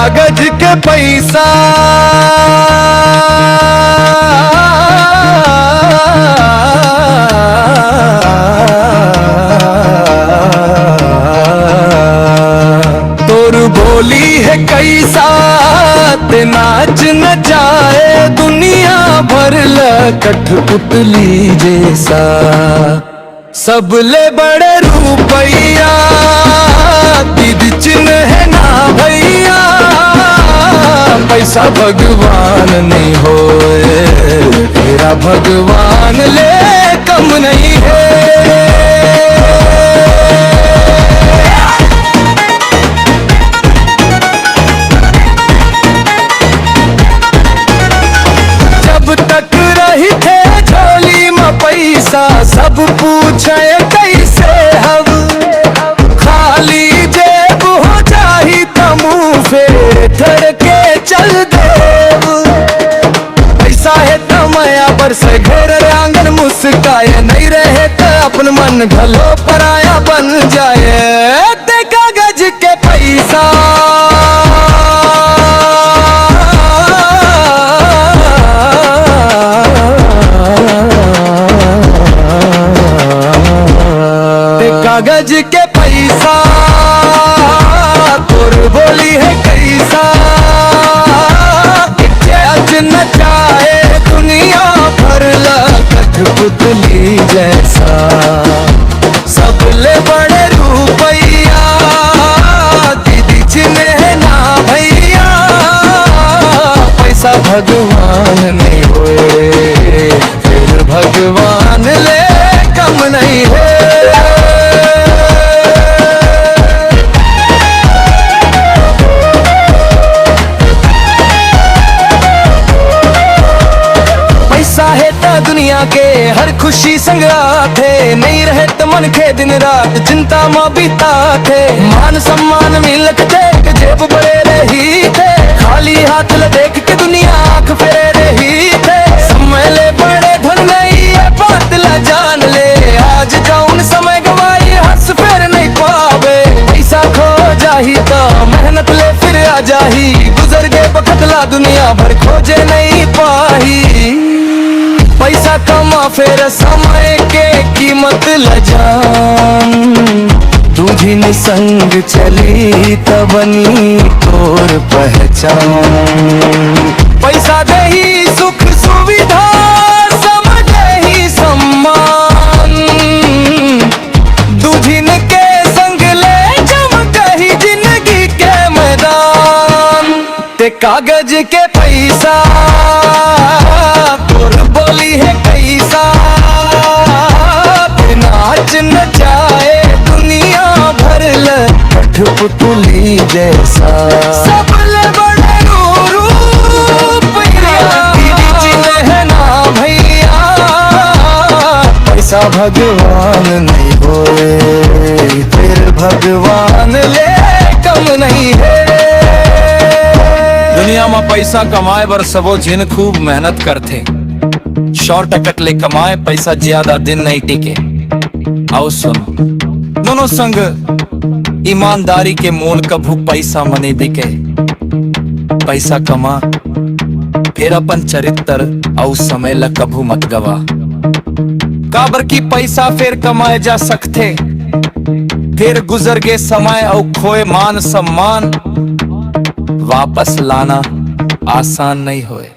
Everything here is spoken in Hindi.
कागज के पैसा तोर बोली है कैसा ते नाच न जाए दुनिया भर कठपुतली जैसा। सबले बड़े रुपैया दीदी चिन्ह है ना भैया, पैसा भगवान नहीं होए तेरा भगवान ले कम नहीं है। जब तक रही थे झोली में पैसा सब पूछे कैसे हम, खाली जेब हो जाही तो मुंह फेर धर के चल देव। पैसा है तो माया बरस घर आंगन मुस्काए, नहीं रहे तो अपन मन घलो पराया बन जाए। ते कागज के पैसा कागज के पैसा तोर बोली है कैसा, आज न चाहे दुनिया भर कठपुतली जैसा। सबले बड़े रुपैया दीदी चिन्ह है ना भैया, पैसा भगवान नहीं होए फिर भगवान ले कम नहीं है। दुनिया के हर खुशी संगरात है, नहीं रहे तो मन के दिन रात चिंता में बीता थे। मान सम्मान मिलक थे जेब बड़े रही थे, खाली हाथ ल देख के दुनिया आंख फेरे रही थे। समय ले बड़े धन नहीं है बात ला जान ले, आज जाऊन समय गवाई हंस फेर नहीं पावे। पैसा खो जाही तो मेहनत ले फिर आ जाही, गुजर गए बखतला दुनिया भर खोजे नहीं पाही। पैसा कमा फिर समय के कीमत ल जान, दूधी निसंग चली तबनी तोर पहचान। पैसा दे ही सुख सुविधा समझे ही सम्मान, दूधिन के संग ले चमक ही जिंदगी के मैदान। ते कागज के पैसा तोर बोली है कैसा, नाच न जाए दुनिया भर कठपुतली जैसा। सबले बड़े रुपैया दीदी चिन्ह है ना भैया, पैसा भगवान नहीं होए फिर भगवान ले कम नहीं है। दुनिया में पैसा कमाए बर सबो जिन खूब मेहनत करते, शॉर्टकट ले कमाए पैसा ज्यादा दिन नहीं टिके। आओ सुनो दोनों संग ईमानदारी के मोल कभू पैसा मने बिके। पैसा कमा फिर अपन चरित्र और समय ला कभू मत गवा, काबर की पैसा फिर कमाए जा सकते, फिर गुजर गए समय और खोए मान सम्मान वापस लाना आसान नहीं होए।